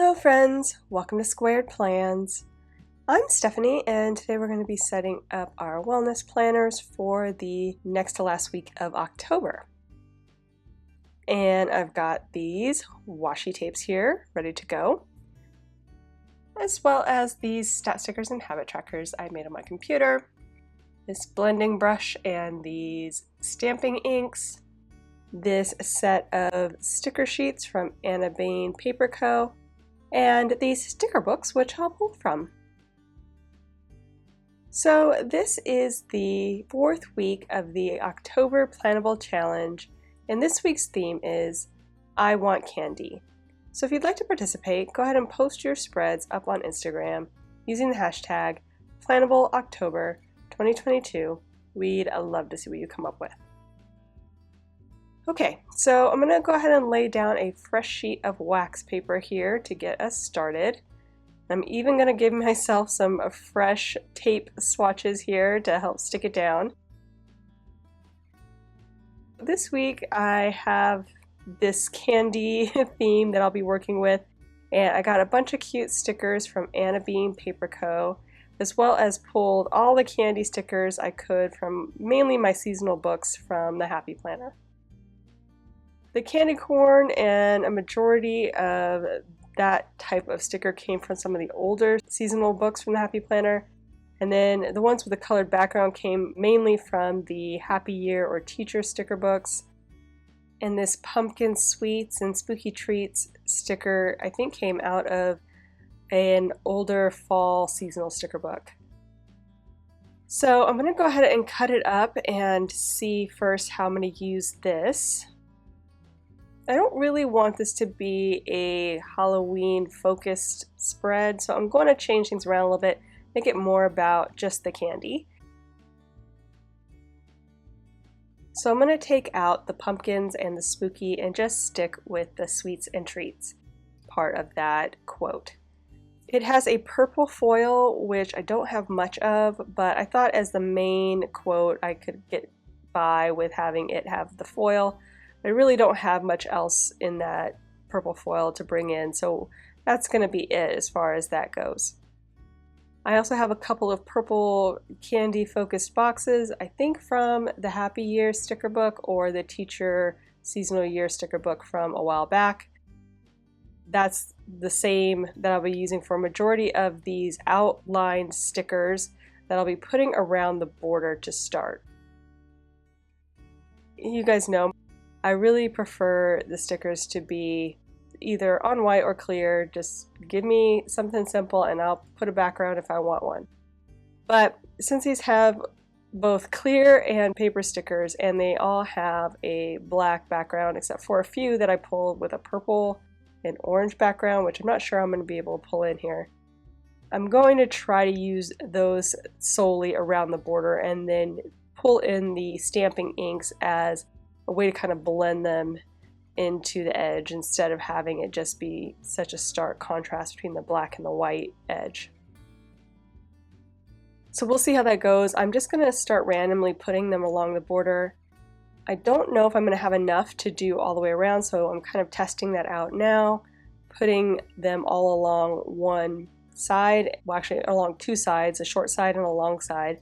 Hello friends, welcome to Squared Plans. I'm Stephanie and today we're going to be setting up our wellness planners for the next to last week of October. And I've got these washi tapes here ready to go, as well as these stat stickers and habit trackers I made on my computer, this blending brush and these stamping inks, this set of sticker sheets from Anna Bain Paper Co., and these sticker books which I'll pull from. So this is the fourth week of the October Plannable Challenge, and this week's theme is I Want Candy. So if you'd like to participate, go ahead and post your spreads up on Instagram using the hashtag PlannableOctober2022. We'd love to see what you come up with. Okay, so I'm going to go ahead and lay down a fresh sheet of wax paper here to get us started. I'm even going to give myself some fresh tape swatches here to help stick it down. This week I have this candy theme that I'll be working with, and I got a bunch of cute stickers from Anna Bain Paper Co., as well as pulled all the candy stickers I could from mainly my seasonal books from the Happy Planner. The candy corn and a majority of that type of sticker came from some of the older seasonal books from the Happy Planner, and then the ones with the colored background came mainly from the Happy Year or Teacher sticker books. And this pumpkin sweets and spooky treats sticker I think came out of an older fall seasonal sticker book. So I'm going to go ahead and cut it up and see first how I'm going to use this. I don't really want this to be a Halloween focused spread, so I'm going to change things around a little bit, make it more about just the candy. So I'm going to take out the pumpkins and the spooky and just stick with the sweets and treats part of that quote. It has a purple foil, which I don't have much of, but I thought as the main quote I could get by with having it have the foil. I really don't have much else in that purple foil to bring in, so that's going to be it as far as that goes. I also have a couple of purple candy focused boxes, I think from the Happy Year sticker book or the Teacher Seasonal Year sticker book from a while back. That's the same that I'll be using for a majority of these outlined stickers that I'll be putting around the border to start. You guys know I really prefer the stickers to be either on white or clear. Just give me something simple and I'll put a background if I want one. But since these have both clear and paper stickers and they all have a black background except for a few that I pulled with a purple and orange background, which I'm not sure I'm going to be able to pull in here, I'm going to try to use those solely around the border and then pull in the stamping inks as a way to kind of blend them into the edge instead of having it just be such a stark contrast between the black and the white edge. So we'll see how that goes. I'm just going to start randomly putting them along the border. I don't know if I'm going to have enough to do all the way around, so I'm kind of testing that out now, putting them all along one side, well actually along two sides, a short side and a long side,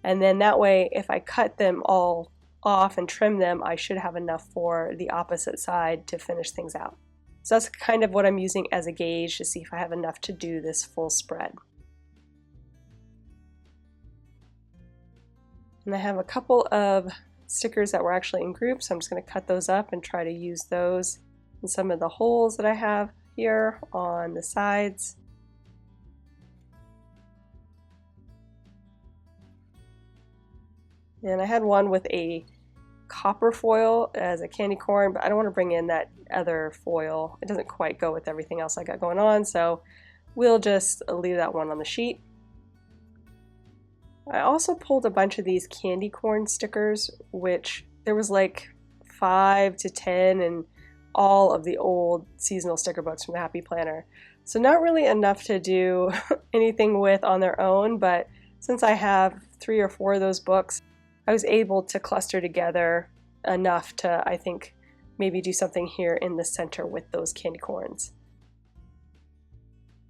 and then that way if I cut them all off and trim them, I should have enough for the opposite side to finish things out. So that's kind of what I'm using as a gauge to see if I have enough to do this full spread. And I have a couple of stickers that were actually in groups, so I'm just going to cut those up and try to use those in some of the holes that I have here on the sides. And I had one with a copper foil as a candy corn, but I don't want to bring in that other foil. It doesn't quite go with everything else I got going on, so we'll just leave that one on the sheet. I also pulled a bunch of these candy corn stickers, which there was like 5 to 10 in all of the old seasonal sticker books from the Happy Planner. So not really enough to do anything with on their own, but since I have 3 or 4 of those books, I was able to cluster together enough to, I think, maybe do something here in the center with those candy corns.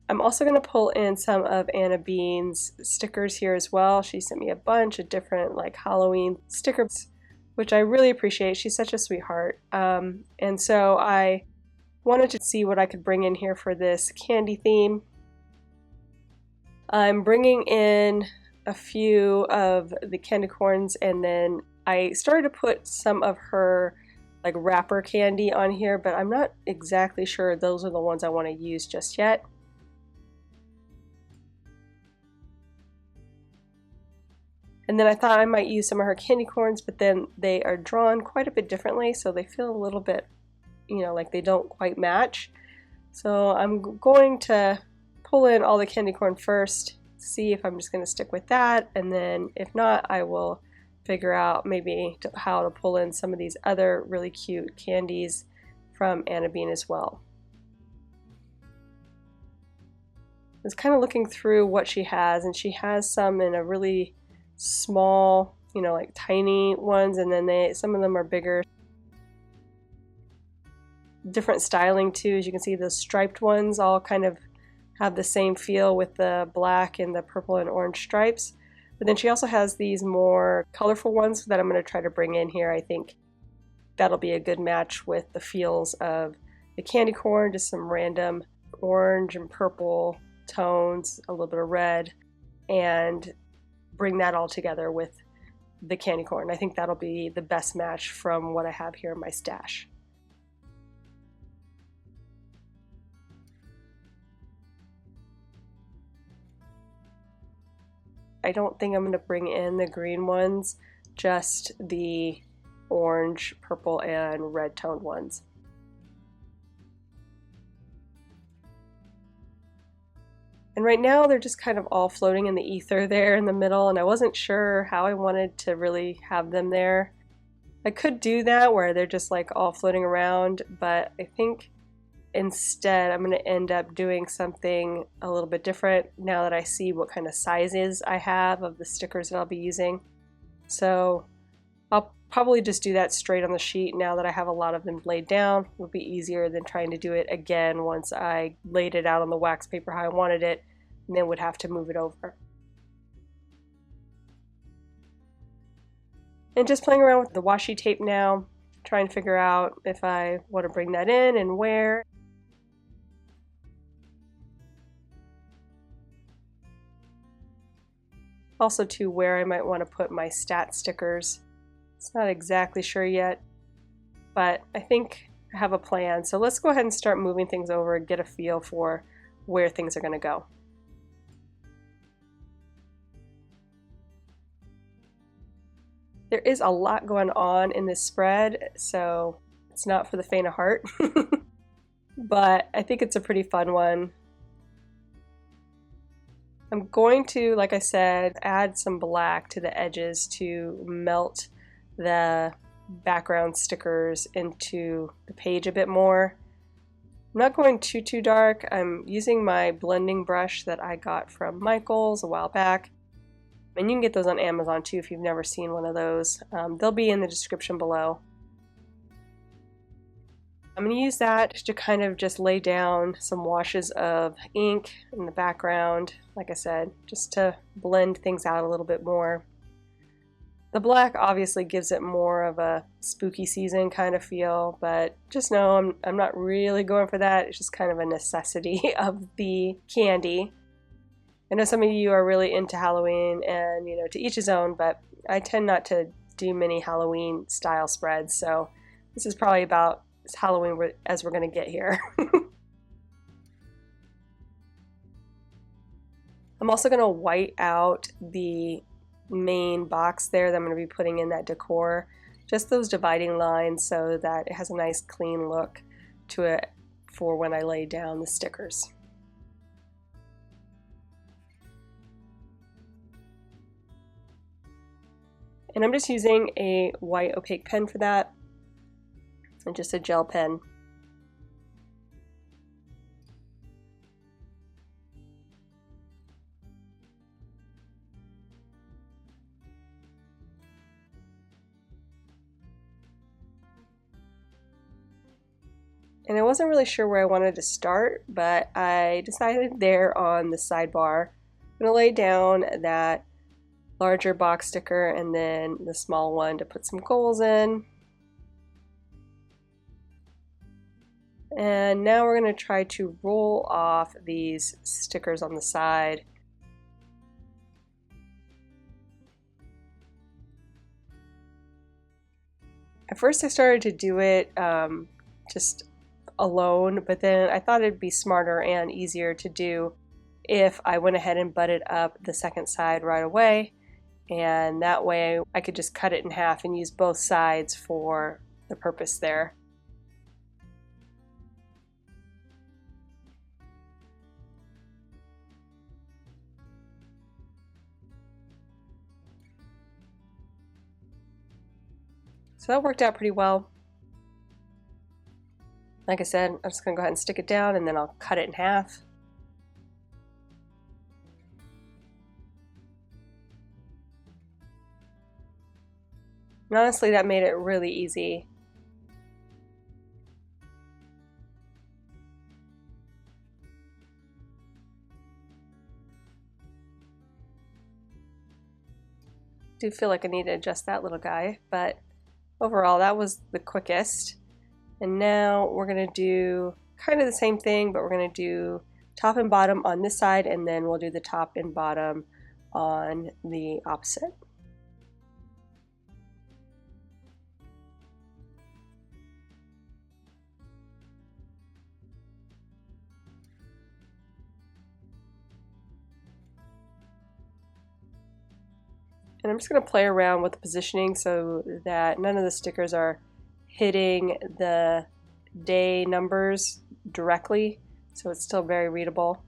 I'm also going to pull in some of Anna Bean's stickers here as well. She sent me a bunch of different like Halloween stickers, which I really appreciate. She's such a sweetheart. And so I wanted to see what I could bring in here for this candy theme. I'm bringing in a few of the candy corns, and then I started to put some of her like wrapper candy on here, but I'm not exactly sure those are the ones I want to use just yet. And then I thought I might use some of her candy corns, but then they are drawn quite a bit differently, so they feel a little bit, you know, like they don't quite match. So I'm going to pull in all the candy corn first, see if I'm just going to stick with that, and then if not, I will figure out maybe how to pull in some of these other really cute candies from Anna Bean as well. I was kind of looking through what she has, and she has some in a really small, you know, like tiny ones, and then some of them are bigger. Different styling too, as you can see, those striped ones all kind of have the same feel with the black and the purple and orange stripes. But then she also has these more colorful ones that I'm going to try to bring in here. I think that'll be a good match with the feels of the candy corn, just some random orange and purple tones, a little bit of red, and bring that all together with the candy corn. I think that'll be the best match from what I have here in my stash. I don't think I'm going to bring in the green ones, just the orange, purple, and red toned ones. And right now they're just kind of all floating in the ether there in the middle, and I wasn't sure how I wanted to really have them there. I could do that where they're just like all floating around, but I think instead I'm going to end up doing something a little bit different now that I see what kind of sizes I have of the stickers that I'll be using. So I'll probably just do that straight on the sheet now that I have a lot of them laid down. It will be easier than trying to do it again once I laid it out on the wax paper how I wanted it, and then would have to move it over. And just playing around with the washi tape now, trying to figure out if I want to bring that in and where. Also too, where I might want to put my stat stickers. It's not exactly sure yet, but I think I have a plan. So let's go ahead and start moving things over and get a feel for where things are going to go. There is a lot going on in this spread, so it's not for the faint of heart, but I think it's a pretty fun one. I'm going to, like I said, add some black to the edges to melt the background stickers into the page a bit more. I'm not going too dark. I'm using my blending brush that I got from Michael's a while back. And you can get those on Amazon too if you've never seen one of those. They'll be in the description below. I'm going to use that to kind of just lay down some washes of ink in the background, like I said, just to blend things out a little bit more. The black obviously gives it more of a spooky season kind of feel, but just know I'm not really going for that. It's just kind of a necessity of the candy. I know some of you are really into Halloween, and you know, to each his own, but I tend not to do many Halloween style spreads, so this is probably about as Halloween as we're going to get here. I'm also going to white out the main box there that I'm going to be putting in that decor, just those dividing lines so that it has a nice clean look to it for when I lay down the stickers. And I'm just using a white opaque pen for that, and just a gel pen. And I wasn't really sure where I wanted to start, but I decided there on the sidebar. I'm going to lay down that larger box sticker and then the small one to put some goals in. And now we're going to try to roll off these stickers on the side. At first I started to do it just alone, but then I thought it'd be smarter and easier to do if I went ahead and butted up the second side right away, and that way I could just cut it in half and use both sides for the purpose there. So that worked out pretty well. Like I said, I'm just going to go ahead and stick it down and then I'll cut it in half. And honestly, that made it really easy. I do feel like I need to adjust that little guy, but overall that was the quickest. And now we're going to do kind of the same thing, but we're going to do top and bottom on this side, and then we'll do the top and bottom on the opposite. And I'm just going to play around with the positioning so that none of the stickers are hitting the day numbers directly, so it's still very readable.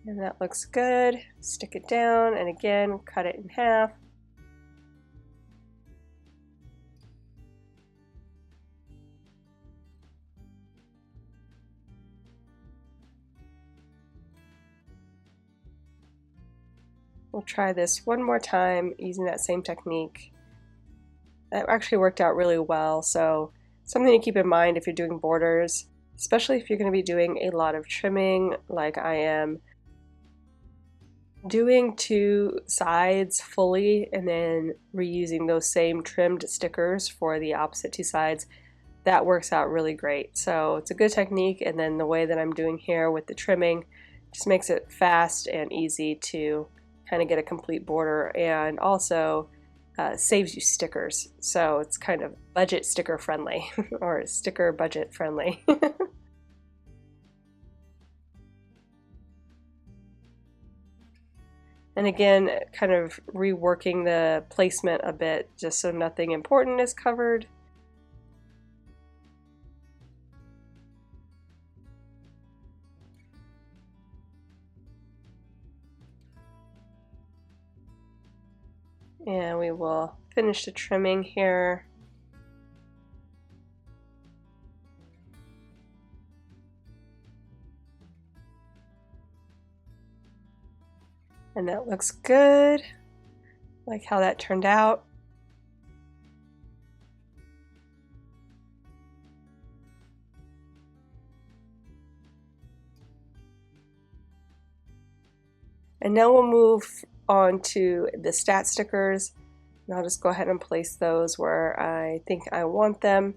And that looks good. Stick it down and again cut it in half. We'll try this one more time using that same technique. That actually worked out really well, so something to keep in mind if you're doing borders, especially if you're going to be doing a lot of trimming like I am. Doing two sides fully and then reusing those same trimmed stickers for the opposite two sides, that works out really great. So it's a good technique, and then the way that I'm doing here with the trimming just makes it fast and easy to kind of get a complete border, and also saves you stickers. So it's kind of budget sticker friendly or sticker budget friendly. And again, kind of reworking the placement a bit just so nothing important is covered. And we will finish the trimming here. And that looks good. Like how that turned out. And now we'll move on to the stat stickers, and I'll just go ahead and place those where I think I want them.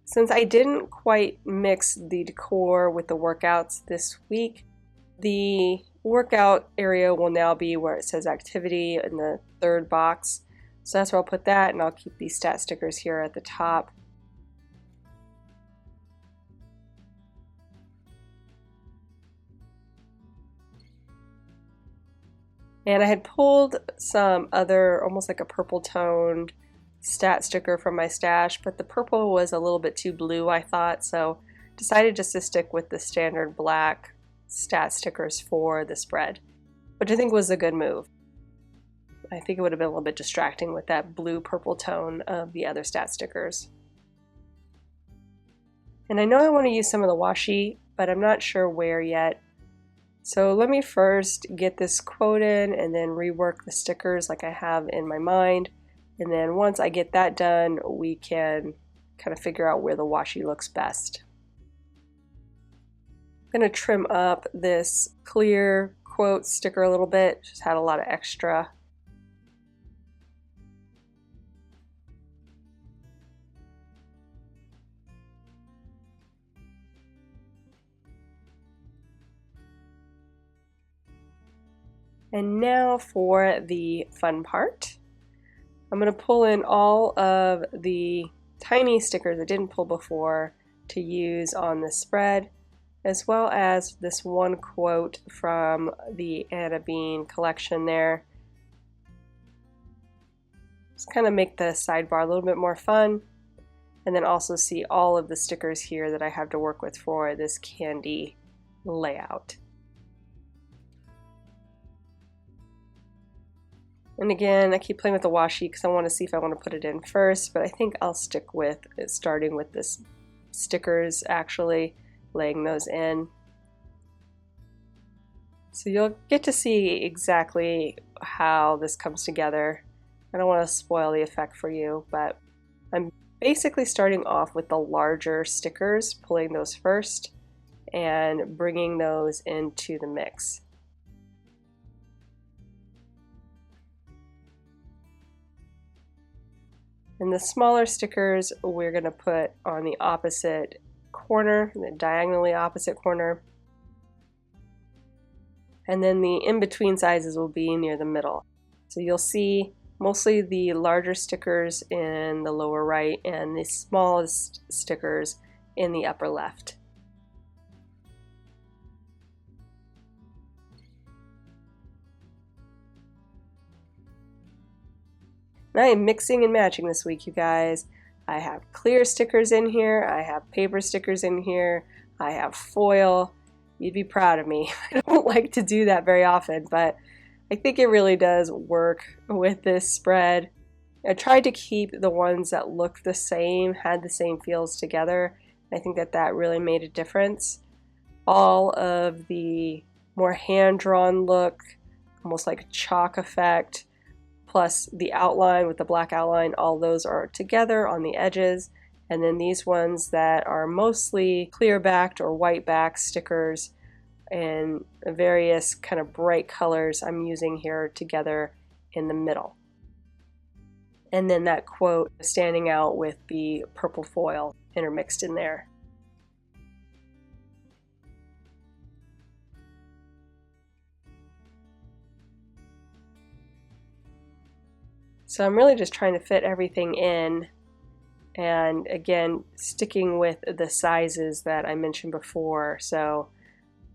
Since I didn't quite mix the decor with the workouts this week, the workout area will now be where it says activity in the third box. So that's where I'll put that, and I'll keep these stat stickers here at the top. And I had pulled some other, almost like a purple toned stat sticker from my stash, but the purple was a little bit too blue, I thought, so decided just to stick with the standard black stat stickers for the spread, which I think was a good move. I think it would have been a little bit distracting with that blue-purple tone of the other stat stickers. And I know I want to use some of the washi, but I'm not sure where yet. So let me first get this quote in and then rework the stickers like I have in my mind. And then once I get that done, we can kind of figure out where the washi looks best. I'm going to trim up this clear quote sticker a little bit, just had a lot of extra. And now for the fun part. I'm going to pull in all of the tiny stickers that didn't pull before to use on the spread, as well as this one quote from the Anna Bean collection there. Just kind of make the sidebar a little bit more fun, and then also see all of the stickers here that I have to work with for this candy layout. And again, I keep playing with the washi because I want to see if I want to put it in first, but I think I'll stick with starting with this stickers, actually laying those in. So you'll get to see exactly how this comes together. I don't want to spoil the effect for you, but I'm basically starting off with the larger stickers, pulling those first and bringing those into the mix. And the smaller stickers we're going to put on the opposite corner, the diagonally opposite corner. And then the in-between sizes will be near the middle. So you'll see mostly the larger stickers in the lower right and the smallest stickers in the upper left. And I am mixing and matching this week, you guys. I have clear stickers in here, I have paper stickers in here, I have foil. You'd be proud of me. I don't like to do that very often, but I think it really does work with this spread. I tried to keep the ones that looked the same, had the same feels together. I think that that really made a difference. All of the more hand-drawn look, almost like a chalk effect, plus the outline with the black outline, all those are together on the edges. And then these ones that are mostly clear backed or white back stickers and various kind of bright colors I'm using here together in the middle. And then that quote standing out with the purple foil intermixed in there. So I'm really just trying to fit everything in, and again sticking with the sizes that I mentioned before. So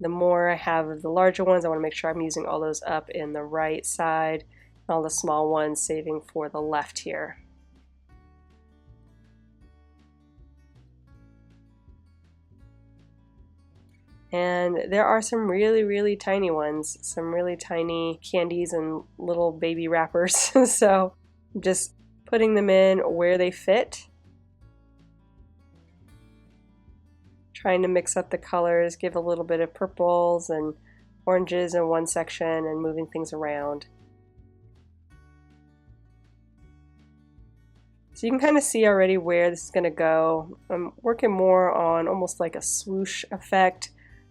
the more I have of the larger ones, I want to make sure I'm using all those up in the right side, and all the small ones saving for the left here. And there are some really tiny ones, some really tiny candies and little baby wrappers. So I'm just putting them in where they fit. Trying to mix up the colors, give a little bit of purples and oranges in one section and moving things around. So you can kind of see already where this is going to go. I'm working more on almost like a swoosh effect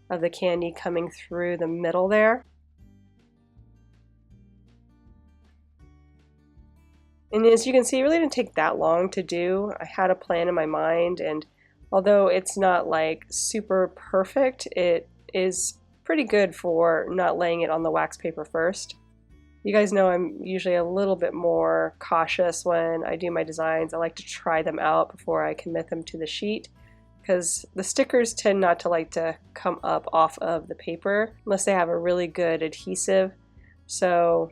of the candy coming through the middle there. And as you can see, it really didn't take that long to do. I had a plan in my mind, and although it's not like super perfect, it is pretty good for not laying it on the wax paper first. You guys know I'm usually a little bit more cautious when I do my designs. I like to try them out before I commit them to the sheet, because the stickers tend not to like to come up off of the paper unless they have a really good adhesive. So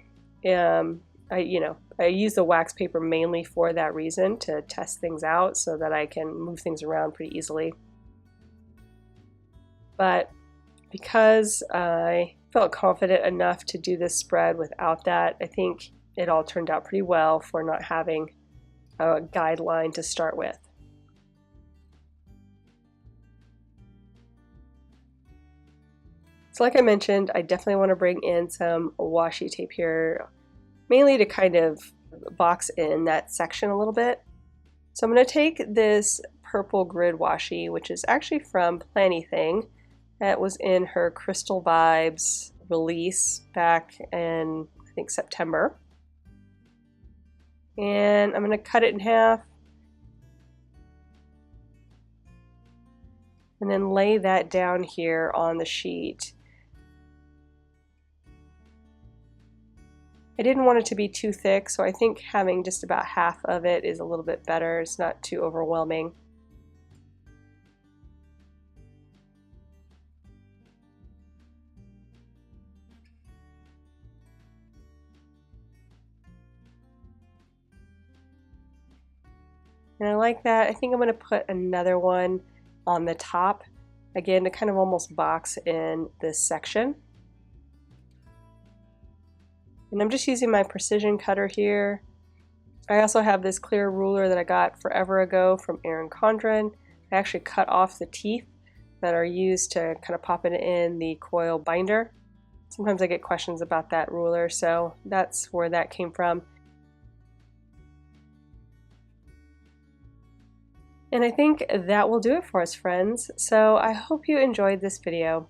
I use the wax paper mainly for that reason, to test things out so that I can move things around pretty easily. But because I felt confident enough to do this spread without that, I think it all turned out pretty well for not having a guideline to start with. So like I mentioned, I definitely want to bring in some washi tape here, mainly to kind of box in that section a little bit. So I'm going to take this purple grid washi, which is actually from Plannything. That was in her Crystal Vibes release back in, I think, September. And I'm going to cut it in half and then lay that down here on the sheet. I didn't want it to be too thick, so I think having just about half of it is a little bit better. It's not too overwhelming. And I like that. I think I'm going to put another one on the top, again, to kind of almost box in this section. And I'm just using my precision cutter here. I also have this clear ruler that I got forever ago from Erin Condren. I actually cut off the teeth that are used to kind of pop it in the coil binder. Sometimes I get questions about that ruler, so that's where that came from. And I think that will do it for us, friends. So I hope you enjoyed this video.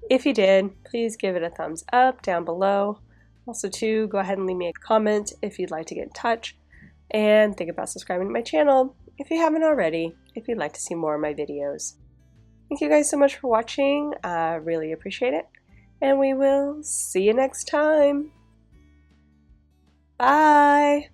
If you did, please give it a thumbs up down below. Also too, go ahead and leave me a comment if you'd like to get in touch. And think about subscribing to my channel if you haven't already, if you'd like to see more of my videos. Thank you guys so much for watching. I really appreciate it. And we will see you next time. Bye!